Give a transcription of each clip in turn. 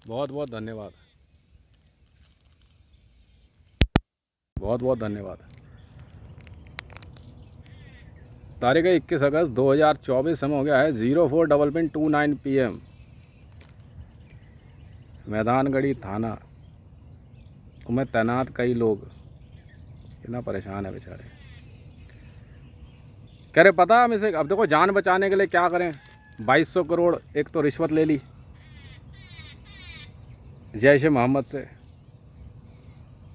बहुत बहुत धन्यवाद। बहुत बहुत धन्यवाद। तारीख है 21 अगस्त 2024। समय हो गया है 04:29 PM। मैदानगढ़ी थाना में तैनात कई लोग कितना परेशान है बेचारे। कह रहे पता हम इसे, अब देखो जान बचाने के लिए क्या करें। 2200 करोड़ एक तो रिश्वत ले ली जैश ए मोहम्मद से,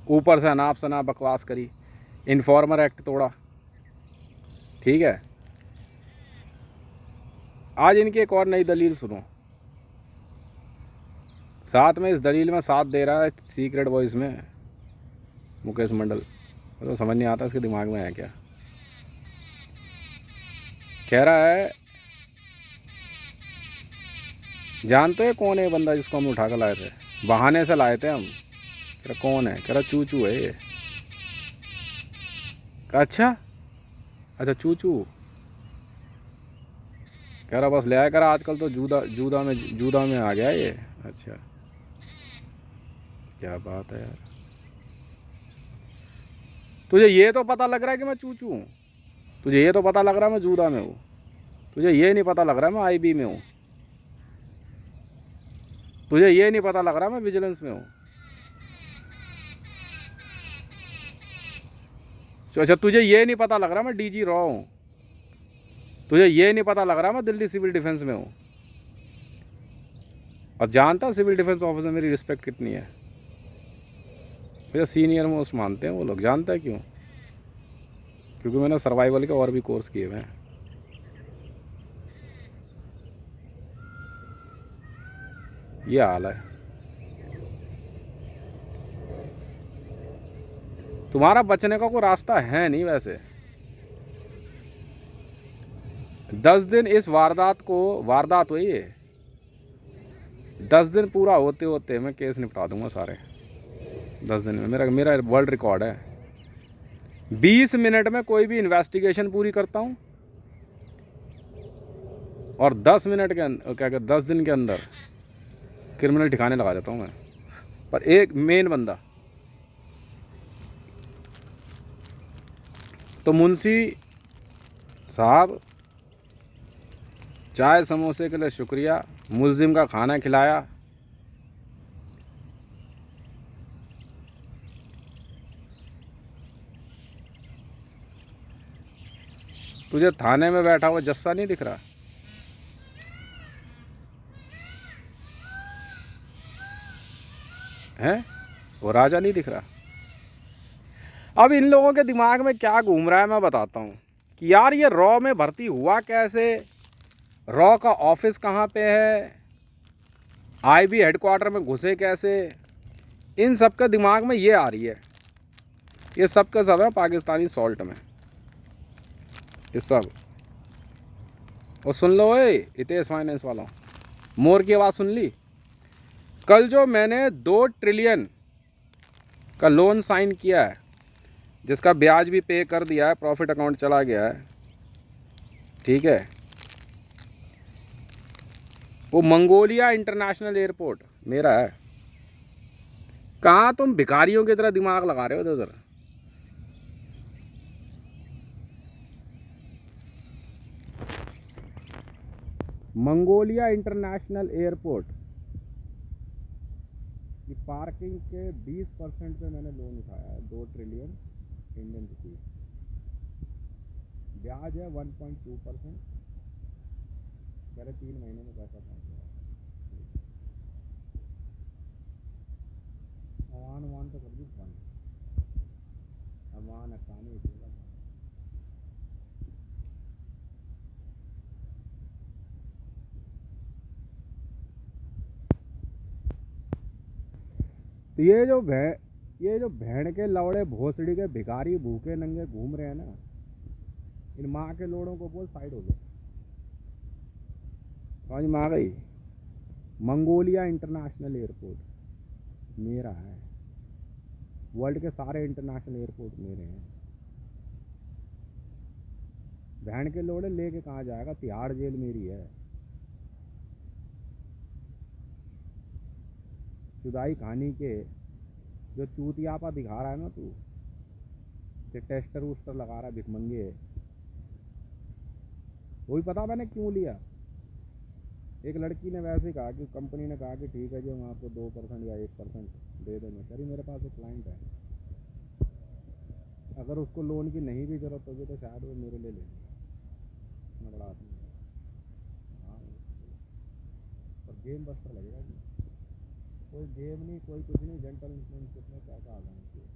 ऊपर से अनाप शनाप बकवास करी, इन्फॉर्मर एक्ट तोड़ा। ठीक है, आज इनकी एक और नई दलील सुनो। साथ में इस दलील में साथ दे रहा है सीक्रेट वॉइस में मुकेश मंडल। तो समझ नहीं आता इसके दिमाग में है क्या। कह रहा है जानते हैं कौन है बंदा जिसको हम उठा कर लाए थे, बहाने से लाए थे हम। कह रहा कौन है, कह रहा चूचू है ये। कहा अच्छा अच्छा चूचू। कह रहा बस ले आया, करा आजकल तो जूदा में आ गया ये। अच्छा क्या बात है यार, तुझे ये तो पता लग रहा है कि मैं चूचू हूँ, तुझे ये तो पता लग रहा है मैं जूदा में हूँ, तुझे ये नहीं पता लग रहा है मैं IB में हूँ, तुझे ये नहीं पता लग रहा मैं विजिलेंस में हूँ। अच्छा तुझे ये नहीं पता लग रहा मैं DG रॉ हूँ, तुझे ये नहीं पता लग रहा मैं दिल्ली सिविल डिफेंस में हूँ। और जानता सिविल डिफेंस ऑफिसर मेरी रिस्पेक्ट कितनी है। मुझे सीनियर मोस्ट मानते हैं वो लोग। जानता है क्यों? क्योंकि मैंने सर्वाइवल के और भी कोर्स किए हुए हैं। ये हाल है। तुम्हारा बचने का कोई रास्ता है नहीं वैसे। 10 दिन इस वारदात हुई है, 10 दिन पूरा होते होते मैं केस निपटा दूंगा सारे। 10 दिन में मेरा मेरा वर्ल्ड रिकॉर्ड है। 20 मिनट में कोई भी इन्वेस्टिगेशन पूरी करता हूँ और 10 मिनट के क्या कहते 10 दिन के अंदर क्रिमिनल ठिकाने लगा देता हूँ मैं। पर एक मेन बंदा तो मुंशी साहब, चाय समोसे के लिए शुक्रिया, मुलजिम का खाना खिलाया। तुझे थाने में बैठा हुआ जस्सा नहीं दिख रहा है? वो राजा नहीं दिख रहा। अब इन लोगों के दिमाग में क्या घूम रहा है मैं बताता हूँ कि यार ये रॉ में भर्ती हुआ कैसे, रॉ का ऑफिस कहाँ पे है, IB हेडक्वार्टर में घुसे कैसे। इन सब के दिमाग में ये आ रही है। ये सब का सब है पाकिस्तानी सॉल्ट में ये सब। और सुन लो हितेश फाइनेंस वालों, मोर की आवाज़ सुन ली। कल जो मैंने 2 ट्रिलियन का लोन साइन किया है, जिसका ब्याज भी पे कर दिया है, प्रॉफिट अकाउंट चला गया है, ठीक है, वो मंगोलिया इंटरनेशनल एयरपोर्ट मेरा है। कहाँ तुम भिखारियों की तरह दिमाग लगा रहे हो उधर। मंगोलिया इंटरनेशनल एयरपोर्ट की पार्किंग के 20% पे मैंने लोन उठाया है, 2 ट्रिलियन इंडियन रुपीज। ब्याज है 1.2%। कह रहे 3 महीने में पैसा पहुँच जाएगा। अवान तो कर दी बंद, अवान अकानी इतना बंद। तो ये जो भेड़ के लौड़े भोसड़ी के भिखारी भूखे नंगे घूम रहे हैं ना, इन माँ के लोड़ों को बोल साइड हो गए। समझ में आ गई? मंगोलिया इंटरनेशनल एयरपोर्ट मेरा है। वर्ल्ड के सारे इंटरनेशनल एयरपोर्ट मेरे हैं। बहन के लोड़े लेके कहाँ जाएगा? तिहाड़ जेल मेरी है। चुदाई खानी के जो चूतियापा दिखा रहा है ना तू, कि टेस्टर वूस्टर लगा रहा है, भिखमंगे है। वही पता मैंने क्यों लिया। एक लड़की ने वैसे कहा कि कंपनी ने कहा कि ठीक है जी हम आपको 2% या 1% दे देंगे। करी मेरे पास एक क्लाइंट है, अगर उसको लोन की नहीं भी जरूरत होगी तो शायद वो मेरे लिए ले लेगा। इतना बड़ा आदमी है। हाँ, और गेम बस्टर लगेगा जी। कोई गेम नहीं, कोई कुछ नहीं, जेंटलमैनशिप में पैसा आ जाना चाहिए।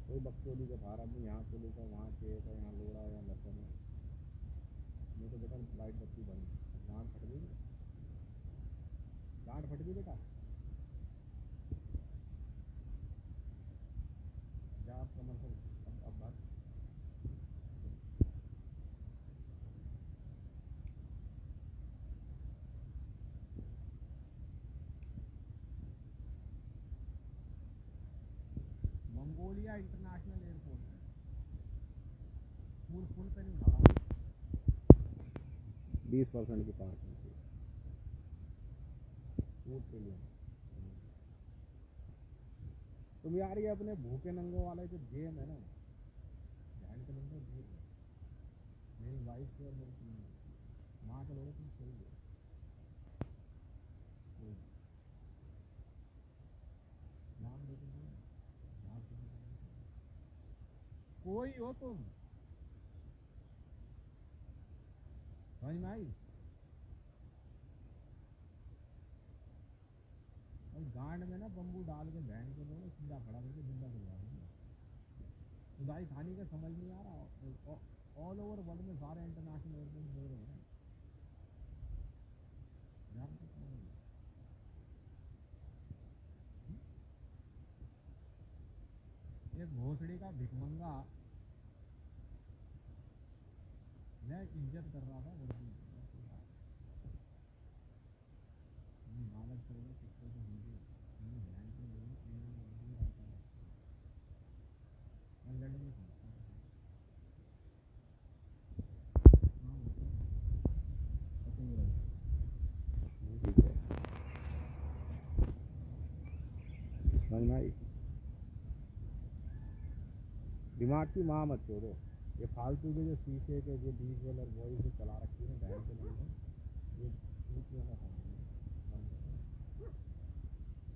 कोई बकचोदी के बाहर आदमी यहाँ पुलिस है, वहाँ केस है, यहाँ लोड़ा है, यहाँ लसन है। नहीं तो बेटा लाइट बत्ती बंद। गांठ फट गई, गांठ फट गई बेटा, जा आप कमर्शियल अब बात। मंगोलिया इंटरनेशनल एयरपोर्ट है, फुल पे नहीं उठा 20% की पार्किंग थी, 2 ट्रिलियन। तुम यार ये अपने भूखे नंगों वाले जो गेम है ना, ध्यान के नंबर भूल गए। मेरी वाइफ और मेरी माँ के लोगों तुम सही हो। नाम दे दो, कोई हो तुम, समझ में आई। और गांड में ना बम्बू डाल के बहन के लोग सीधा खड़ा करके जिंदा करवा देंगे। खुदाई खानी का समझ नहीं आ रहा। ऑल ओवर वर्ल्ड में सारे इंटरनेशनल एयरपोर्ट दे रहे हैं। एक भोसड़ी का भिखमंगा मैं इज्जत कर रहा था लड़की मालक करेगा किसको तो हिंदी ध्यान से मैं लड़ नहीं सकता। दिमाग की माँ मत छोड़ो। ये फालतू के जो शीशे के जो डीजल और वॉइस जो चला रखी है ना बैंक के लोगों ने, ये चूतियों का काम है।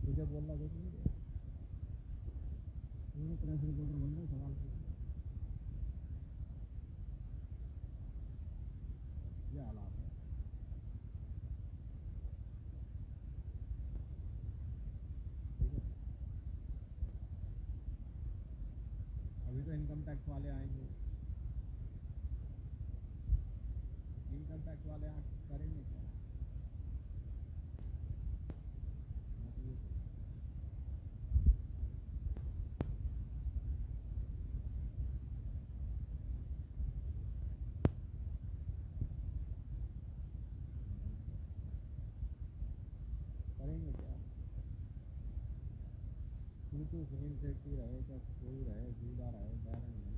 तुझे बोलना कुछ नहीं है, प्रेस रिपोर्टर बन रहे सवाल पूछ ये हालात है। ठीक है, अभी तो इनकम टैक्स वाले आएंगे, इनकम टैक्स वाले करेंगे क्या? करेंगे क्या? तू सुनील शेट्टी रहे, क्या कोई रहे, जीदा रहे, बैरन रहे,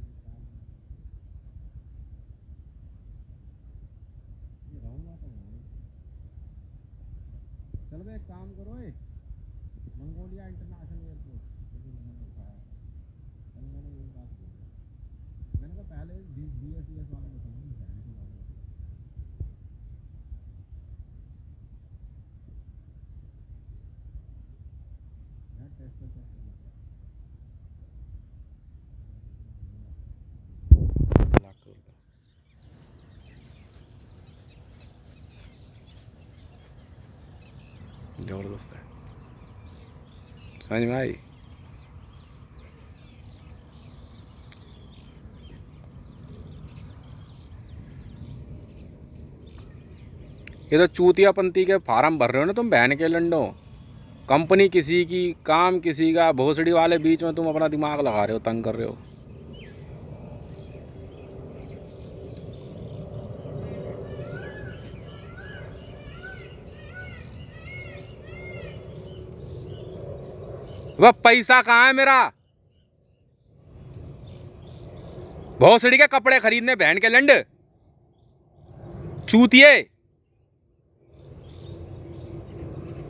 रहूँगा तो नहीं। चलो एक काम करो, मंगोलिया इंटरनेशनल एयरपोर्ट मैंने उठाया, कल मैंने यही बात की। मैंने कहा पहले BSES वाले को समझ नहीं आया टेस्ट जबरदस्त है। समझ में आई। ये तो चूतियापंती के फार्म भर रहे हो ना तुम, बहन के लंडो। कंपनी किसी की, काम किसी का, भोसड़ी वाले बीच में तुम अपना दिमाग लगा रहे हो, तंग कर रहे हो। वह पैसा कहाँ है मेरा? भोसड़ी के कपड़े खरीदने बहन के लंड चूतिए।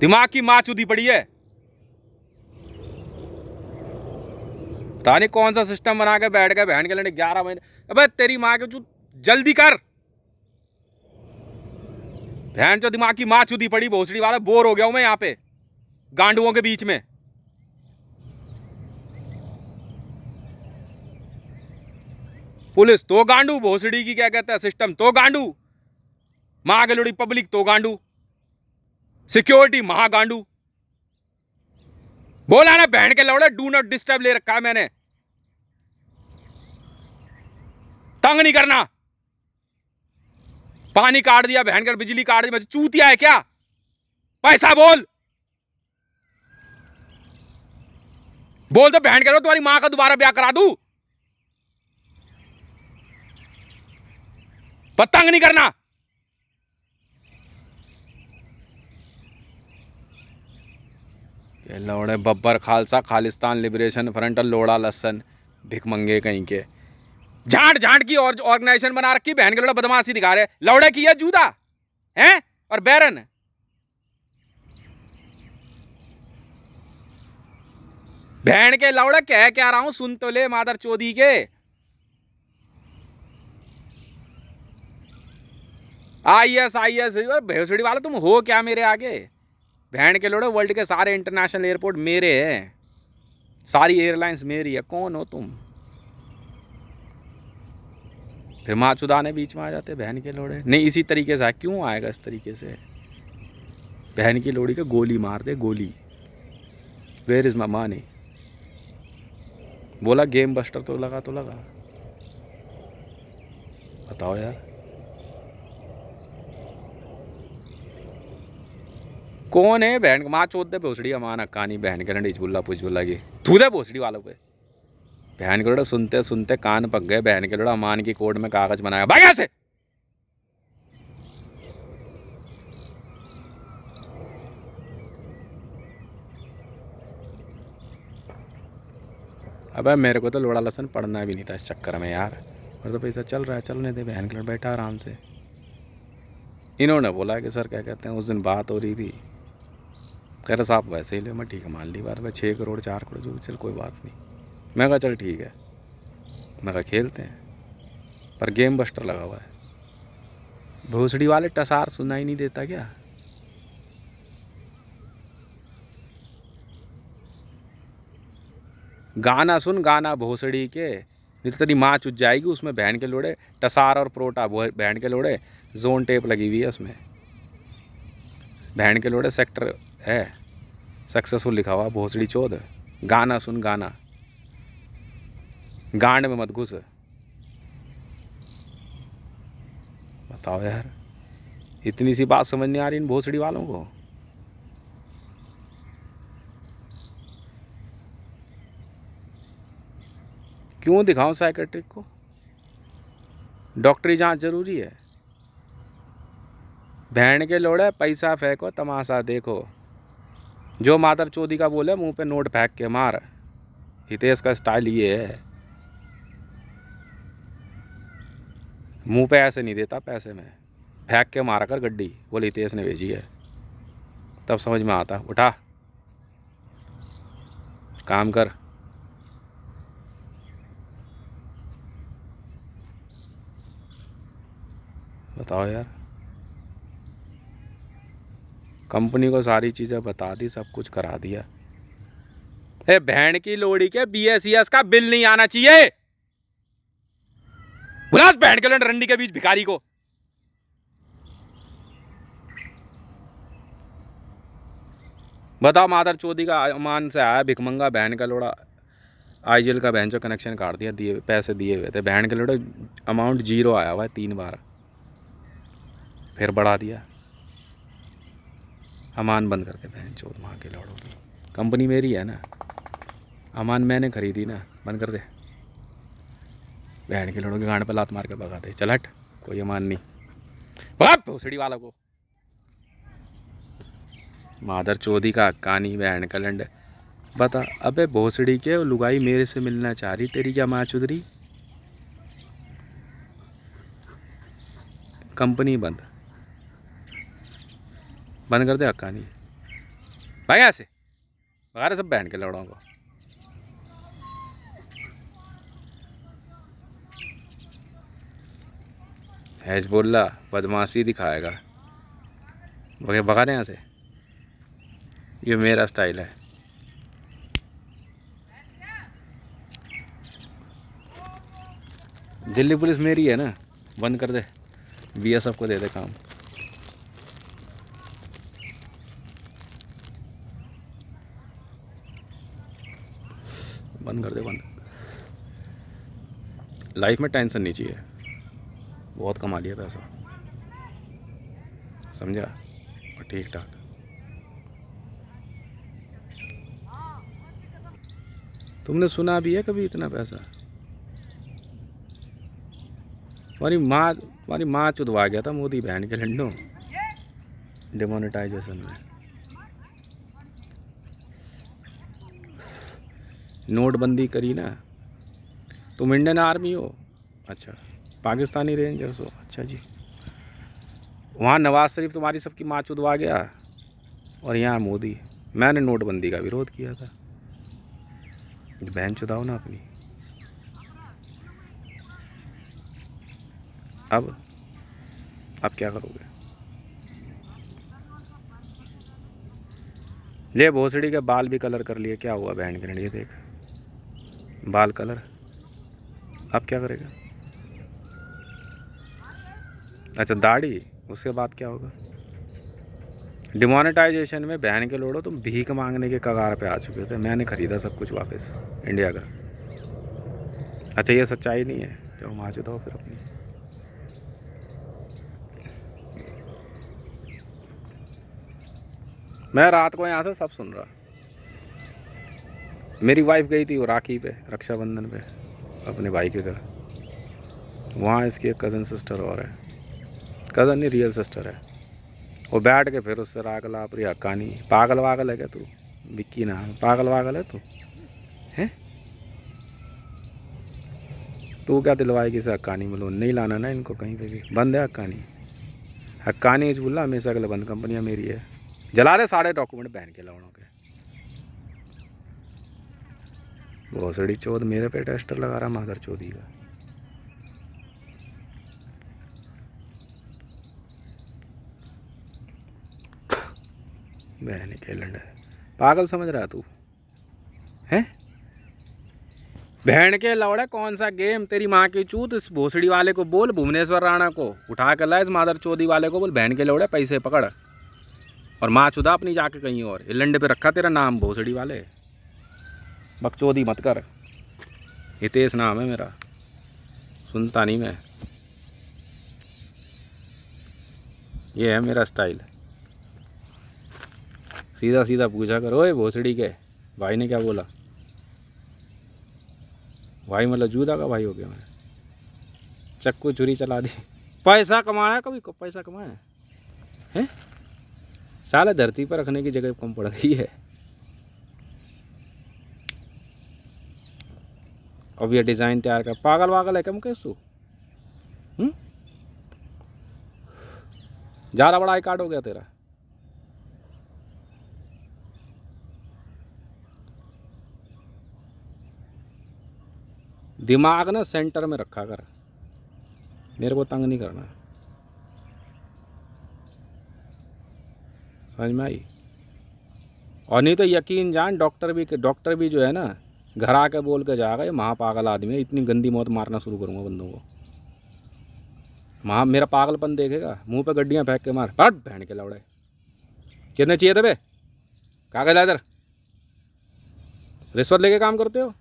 दिमाग की माँ चुदी पड़ी है। पता नहीं कौन सा सिस्टम बना के बैठ गए बहन के लड़े 11 महीने। अबे तेरी माँ के चू जल्दी कर। बहन जो दिमाग की माँ चुदी पड़ी भोसड़ी वाला। बोर हो गया हूं मैं यहाँ पे गांडुओं के बीच में। पुलिस तो गांडू, भोसड़ी की क्या कहते हैं सिस्टम तो गांडू, माँ के लड़ी पब्लिक तो गांडू, सिक्योरिटी महा गांडू। बोला ना बहन के लौड़े डू नॉट डिस्टर्ब ले रखा है मैंने। तंग नहीं करना। पानी काट दिया बहन कर, बिजली काट दी, चूतिया है क्या? पैसा बोल। बोल तो बहन करो तुम्हारी मां का दोबारा ब्याह करा दूं। पर तंग नहीं करना। ये लौड़े बब्बर खालसा खालिस्तान लिबरेशन फ्रंट लोड़ा लसन भिकमंगे कहीं के झांट झांट की और ऑर्गेनाइजेशन बना रखी बहन के लौड़ा बदमाशी दिखा रहे। लौड़े की है जूदा हैं और बैरन। बहन के लौड़े कह क्या रहा हूं सुन तो ले मादर चोदी के। आईएस भैंसड़ी वाला तुम हो क्या मेरे आगे? बहन के लोड़े वर्ल्ड के सारे इंटरनेशनल एयरपोर्ट मेरे हैं, सारी एयरलाइंस मेरी है। कौन हो तुम? फिर माँ चुदाने बीच में आ जाते बहन के लोड़े। नहीं इसी तरीके से क्यों आएगा इस तरीके से? बहन की लोड़ी का गोली मार दे गोली। वेयर इज मामा ने बोला गेम बस्टर तो लगा बताओ यार। कौन है बहन माँ चोद दे भोसड़ी अमान कहानी बहन के लंडे इजबुल्ला पुजबुल्ला की थू दे भोसड़ी वालों पे। बहन के लोड़ा सुनते सुनते कान पक गए। बहन के लोड़ा अमान की कोर्ट में कागज बनाया भाग यहाँ से। अबे मेरे को तो लोड़ा लसन पढ़ना भी नहीं था इस चक्कर में यार। और तो पैसा चल रहा है चलने दे। बहन के लोड़ा बैठा आराम से। इन्होंने बोला कि सर क्या कहते हैं उस दिन बात हो रही थी, कह रहे साहब वैसे ही ले। मैं ठीक है मान ली बात भाई 6 करोड़ 4 करोड़ जो चल कोई बात नहीं। मैं कहा चल ठीक है। मैं कहा खेलते हैं पर गेम बस्टर लगा हुआ है। भोसड़ी वाले टसार सुनाई नहीं देता क्या? गाना सुन गाना भोसड़ी के नहीं तो तेरी माँ चुज जाएगी उसमें। बहन के लोड़े टसार और प्रोटा बहन के लोड़े जोन टेप लगी हुई है उसमें। बहन के लोड़े सेक्टर है सक्सेसफुल लिखा हुआ भोसड़ी चौध। गाना सुन गाना, गांड में मत घुस। बताओ यार इतनी सी बात समझ नहीं आ रही इन भोसड़ी वालों को। क्यों दिखाऊं साइकेट्रिक को? डॉक्टरी जांच जरूरी है। बहन के लोड़े पैसा फेंको तमाशा देखो। जो मातर चोदी का बोले मुंह पे नोट फेंक के मार। हितेश का स्टाइल ये है, मुंह पे ऐसे नहीं देता पैसे में, फेंक के मारा कर गड्डी। बोले हितेश ने भेजी है तब समझ में आता। उठा काम कर। बताओ यार कंपनी को सारी चीज़ें बता दी, सब कुछ करा दिया। ए बहन की लोड़ी के BSES का बिल नहीं आना चाहिए। बुलास बहन के लंड रंडी के बीच भिखारी को। बताओ मादर चौधरी का अमान से आया भिकमंगा बहन का लोड़ा। IGL का बहन जो कनेक्शन काट दिया, दिए पैसे दिए हुए थे। बहन के लोड़ा अमाउंट 0 आया हुआ है 3 बार, फिर बढ़ा दिया। अमान बंद करके बहन चौथ माँ के लौड़ों की। कंपनी मेरी है ना, अमान मैंने खरीदी ना, बंद कर दे। बहन के लौड़ों के गांड पे लात मार के भगा दे। चल हट, कोई अमान नहीं। भगा भोसड़ी वाला को। मादर चौधरी का हक्कानी बहन का लंड। बता अबे भोसड़ी के लुगाई मेरे से मिलना चाह रही तेरी क्या माँ चुदरी? कंपनी बंद कर दे हक्कानी। भाई ऐसे भगा रहे सब बहन के लड़ों को। हैजबुल्ला बदमाशी दिखाएगा, भगे भगा रहे यहाँ से। ये मेरा स्टाइल है। दिल्ली पुलिस मेरी है ना, बंद कर दे, बीएसएफ को दे दे काम। बंद कर दे, बंद। लाइफ में टेंशन नहीं चाहिए, बहुत कमा लिया पैसा, समझा, और ठीक ठाक। तुमने सुना भी है कभी इतना पैसा? तुम्हारी माँ चुदवा गया था मोदी बहन के लंडों डिमोनेटाइजेशन में। नोटबंदी करी ना। तुम इंडियन आर्मी हो? अच्छा। पाकिस्तानी रेंजर्स हो? अच्छा जी। वहाँ नवाज शरीफ तुम्हारी सबकी माँ चुदवा गया और यहाँ मोदी। मैंने नोटबंदी का विरोध किया था। बहन चुदाओ ना अपनी। अब क्या करोगे? ये भोसड़ी के बाल भी कलर कर लिए, क्या हुआ बहन के? ये देख बाल कलर। अब क्या करेगा? अच्छा दाढ़ी, उसके बाद क्या होगा? डिमोनेटाइजेशन में बहन के लोड़ो तुम भीख मांगने के कगार पे आ चुके थे। मैंने खरीदा सब कुछ वापस इंडिया का। अच्छा ये सच्चाई नहीं है? जो माँ चुदाओ फिर अपनी। मैं रात को यहाँ से सब सुन रहा। मेरी वाइफ गई थी वो राखी पे, रक्षाबंधन पे, अपने भाई के घर। वहाँ इसकी एक कज़न सिस्टर और है, कज़न नहीं रियल सिस्टर है। वो बैठ के फिर उससे राग लाप रही, हक्कानी। पागल वागल है क्या तू? विक्की नाम, पागल वागल है तू? हैं? तू क्या दिलवाएगी इसे हक्कानी में? लोन नहीं लाना ना इनको कहीं पे भी, बंद है हक्कानी। हक्कानी हिजबुल्ला हमेशा के लिए बंद, कंपनियाँ मेरी है। जला दे सारे डॉक्यूमेंट बहन के लवड़ों के। भोसड़ी चौथ मेरे पे टेस्टर लगा रहा मादर चौधी का। बहन के लंडा पागल समझ रहा तू हैं? बहन के लौड़े कौन सा गेम? तेरी माँ की चूत। इस भोसड़ी वाले को बोल, भुवनेश्वर राणा को उठा कर ला, इस मादर चौधी वाले को बोल बहन के लौड़े पैसे पकड़ और माँ चुदा अपनी जाके कहीं और। इलंडे पे रखा तेरा नाम भोसड़ी वाले, बकचोदी मत कर। हितेश नाम है मेरा, सुनता नहीं मैं। ये है मेरा स्टाइल। सीधा सीधा पूछा कर, ओए भोसड़ी के भाई ने क्या बोला? भाई मतलब जूदा का भाई हो गया मैं? चक्कू चुरी चला दी। पैसा कमाना है कभी को? पैसा कमाया है? साला धरती पर रखने की जगह कम पड़ गई है। अब ये डिज़ाइन तैयार कर। पागल वागल है क्या मुकेश तू? ज़्यादा बड़ा आई कार्ड हो गया तेरा। दिमाग ना सेंटर में रखा कर, मेरे को तंग नहीं करना, समझ में आई? और नहीं तो यकीन जान, डॉक्टर भी जो है ना, घर आके बोल के जाएगा ये महापागल आदमी है, इतनी गंदी मौत मारना शुरू करूँगा बंदों को। मेरा पागलपन देखेगा, मुंह पे गड्डियाँ फेंक के मार। हट बहन के लौड़े, कितने चाहिए थे बे? कागज ला इधर। रिश्वत लेके काम करते हो?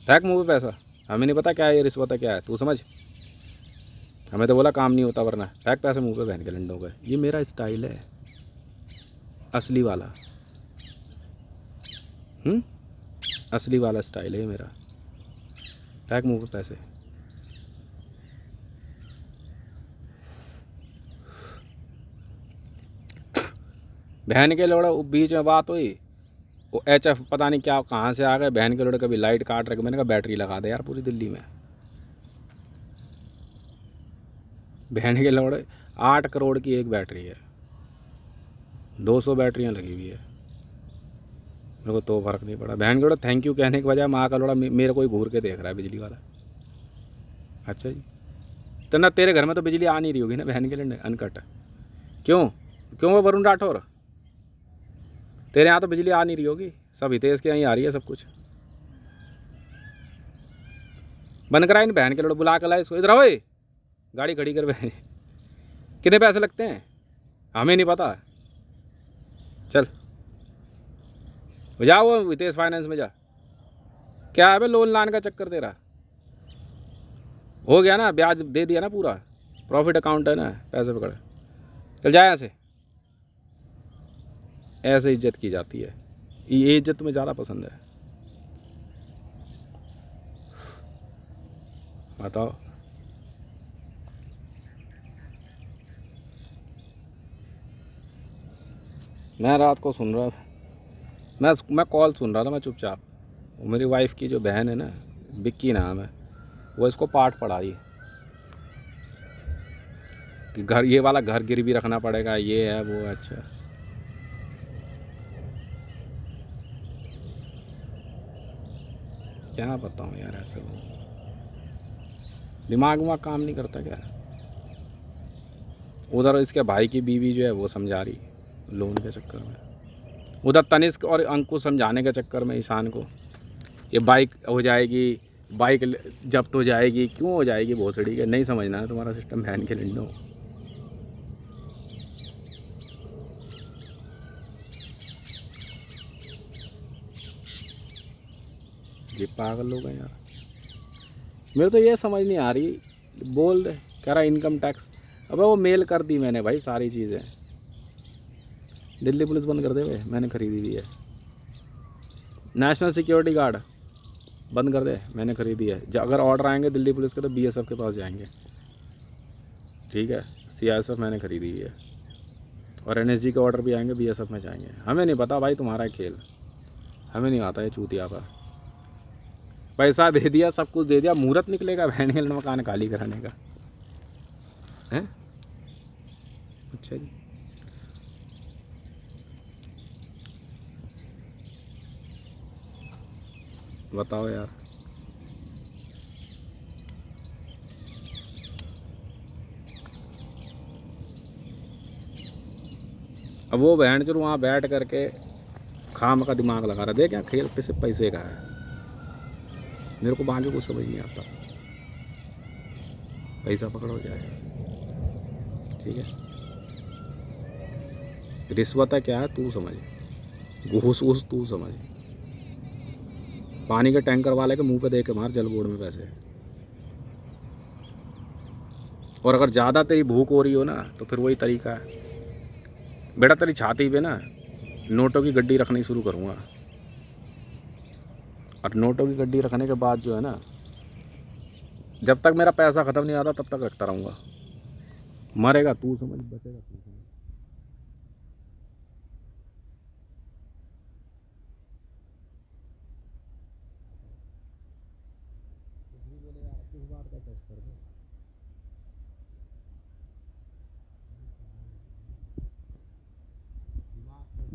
फेंक मुँह पे पैसा। हमें नहीं पता क्या है ये रिश्वत है क्या है, तू समझ। हमें तो बोला काम नहीं होता, वरना फेंक पैसे मुँह पे बहन के लंडों के। ये मेरा स्टाइल है असली वाला। असली वाला स्टाइल है मेरा। फेंक मुँह पे पैसे। बहन के लोड़ा बीच में बात हुई, वो HF पता नहीं क्या कहाँ से आ गए बहन के लोड़े। कभी लाइट काट रखे, मैंने कहा बैटरी लगा दे यार पूरी दिल्ली में। बहन के लोड़े 8 करोड़ की एक बैटरी है, 200 बैटरियाँ लगी हुई है। मेरे को तो फ़र्क नहीं पड़ा। बहन के थैंक यू कहने के बजाय माँ का लोड़ा मेरे को ही घूर के देख रहा है बिजली वाला। अच्छा जी, तो ना तेरे घर में तो बिजली आ नहीं रही होगी ना बहन के लिए अनकट? क्यों क्यों वो वरुण राठौर, तेरे यहाँ तो बिजली आ नहीं रही होगी, सब हितेश के यहीं आ रही है सब कुछ। बंद करा इन बहन के लोड़, बुला कर ला इसको, इधर आओ, गाड़ी खड़ी कर बहन। कितने पैसे लगते हैं हमें नहीं पता। चल जा वो हितेश फाइनेंस में जा। क्या है बे लोन लान का चक्कर तेरा? हो गया ना, ब्याज दे दिया ना पूरा, प्रॉफिट अकाउंट है ना, पैसे पकड़। चल जा यहाँ से। ऐसे इज्जत की जाती है, ये इज्जत तुम्हें ज़्यादा पसंद है? बताओ। मैं रात को सुन रहा, मैं कॉल सुन रहा था मैं चुपचाप। मेरी वाइफ की जो बहन है ना, विक्की नाम है, वो इसको पाठ पढ़ा रही है कि घर, ये वाला घर गिरवी रखना पड़ेगा, ये है वो। अच्छा, क्या बताऊँ यार, ऐसे दिमाग वहाँ काम नहीं करता क्या? उधर इसके भाई की बीवी जो है वो समझा रही लोन के चक्कर में, उधर तनिष्क और अंकुश समझाने के चक्कर में ईशान को, ये बाइक हो जाएगी, बाइक जब्त हो जाएगी। क्यों हो जाएगी भोसड़ी के? नहीं समझना है तुम्हारा सिस्टम बहन के लिंडो। ये पागल लोग हैं यार। मेरे तो ये समझ नहीं आ रही, बोल दे कह रहा इनकम टैक्स। अबे वो मेल कर दी मैंने भाई सारी चीज़ें। दिल्ली पुलिस बंद कर दे भाई, मैंने खरीदी हुई है। नेशनल सिक्योरिटी गार्ड बंद कर दे, मैंने खरीदी है। अगर ऑर्डर आएंगे दिल्ली पुलिस के तो बीएसएफ के पास जाएंगे, ठीक है। सीआईएसएफ मैंने खरीदी हुई है, और एनएसजी के ऑर्डर भी आएंगे बीएसएफ में जाएंगे। हमें नहीं पता भाई तुम्हारा खेल, हमें नहीं आता ये चूतिया पर। पैसा दे दिया, सब कुछ दे दिया, मुहूर्त निकलेगा बहन के मकान खाली कराने का है? अच्छा जी, बताओ यार। अब वो बहन जो वहाँ बैठ करके खाम का दिमाग लगा रहा, देख क्या खेल सिर्फ पैसे का है। मेरे को बाकी कुछ समझ नहीं आता, पैसा पकड़ो जाए, ठीक है। रिश्वत है क्या है तू समझ, घूस वूस तू समझ। पानी के टैंकर वाले के मुंह पे दे के मार जल बोर्ड में पैसे। और अगर ज़्यादा तेरी भूख हो रही हो ना तो फिर वही तरीका है बेटा, तेरी छाती पे ना नोटों की गड्डी रखनी शुरू करूँगा, और नोटों की गड्डी रखने के बाद जो है ना, जब तक मेरा पैसा ख़त्म नहीं आता तब तक रखता रहूँगा। मरेगा तू समझ, बचेगा तू समझ।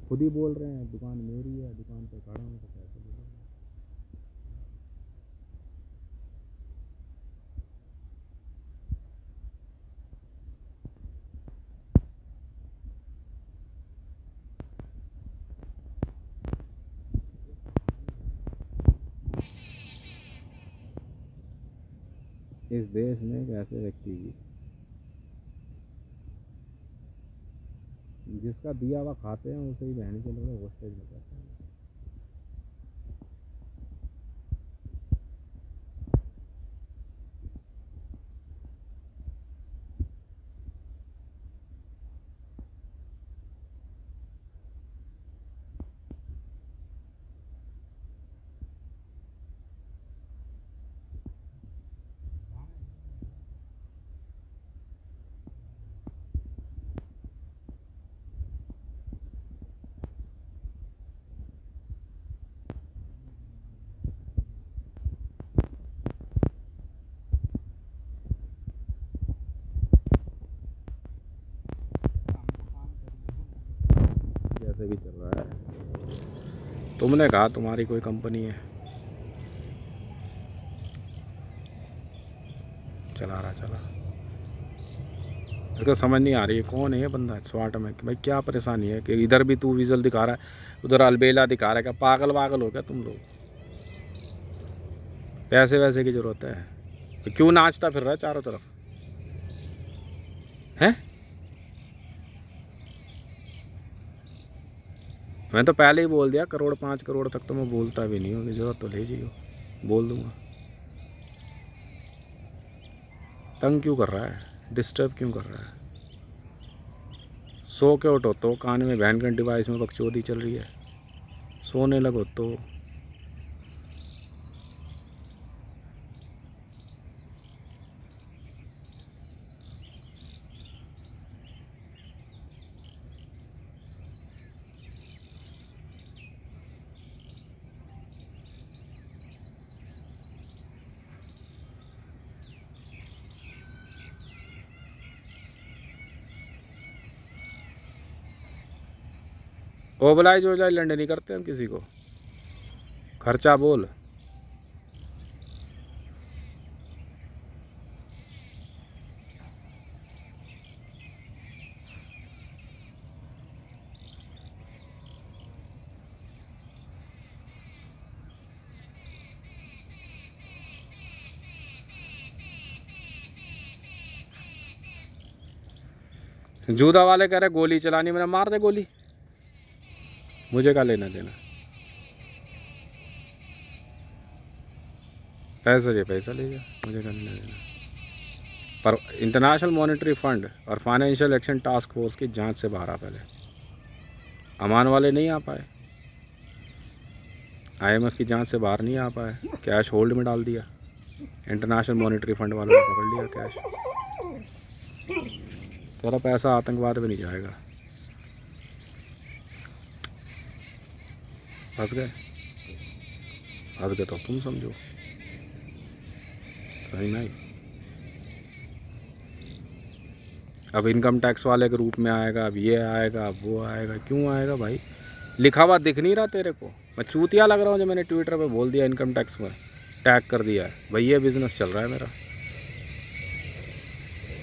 खुद ही बोल रहे हैं दुकान मेरी है, दुकान पे खड़ा हूँ तो पैसे ले लो। इस देश में एक ऐसे व्यक्ति की, जिसका दिया हुआ खाते हैं उसे ही बहन के लोग होस्टेज में करते हैं। जैसे भी चल रहा है तुमने कहा तुम्हारी कोई कंपनी है। चला रहा चला, इसको समझ नहीं आ रही है कौन है ये बंदा स्वाट में, कि भाई क्या परेशानी है कि इधर भी तू विजल दिखा रहा है, उधर अलबेला दिखा रहा है। क्या पागल वागल हो क्या तुम लोग? पैसे वैसे की ज़रूरत है तो क्यों नाचता फिर रहा है चारों तरफ हैं? मैं तो पहले ही बोल दिया, करोड़ 5 करोड़ तक तो मैं बोलता भी नहीं हूँ, जरूरत तो ले जाइए, बोल दूंगा। तंग क्यों कर रहा है, डिस्टर्ब क्यों कर रहा है? सो के उठो तो कान में बहन घंटी डिवाइस में बकचोदी चल रही है, सोने लगो तो। ओबलाइज हो जाए लंडे नहीं करते हम किसी को, खर्चा बोल। जूदा वाले कह रहे गोली चलानी, मैंने मार दे गोली, मुझे क्या लेना देना। पैसा ले पैसा ले जा, मुझे क्या लेना देना। पर इंटरनेशनल मॉनेटरी फंड और फाइनेंशियल एक्शन टास्क फोर्स की जांच से बाहर आ। पहले अमान वाले नहीं आ पाए, IMF की जांच से बाहर नहीं आ पाए, कैश होल्ड में डाल दिया, इंटरनेशनल मॉनेटरी फंड वालों ने पकड़ लिया कैश। तेरा पैसा आतंकवाद में नहीं जाएगा। फंस गए, फंस गए तो तुम समझो, कहीं नहीं। अब इनकम टैक्स वाले के रूप में आएगा, अब ये आएगा, अब वो आएगा। क्यों आएगा भाई? लिखा हुआ दिख नहीं रहा तेरे को? मैं चूतिया लग रहा हूँ जो मैंने ट्विटर पे बोल दिया इनकम टैक्स में टैग कर दिया है? भाई ये बिज़नेस चल रहा है मेरा।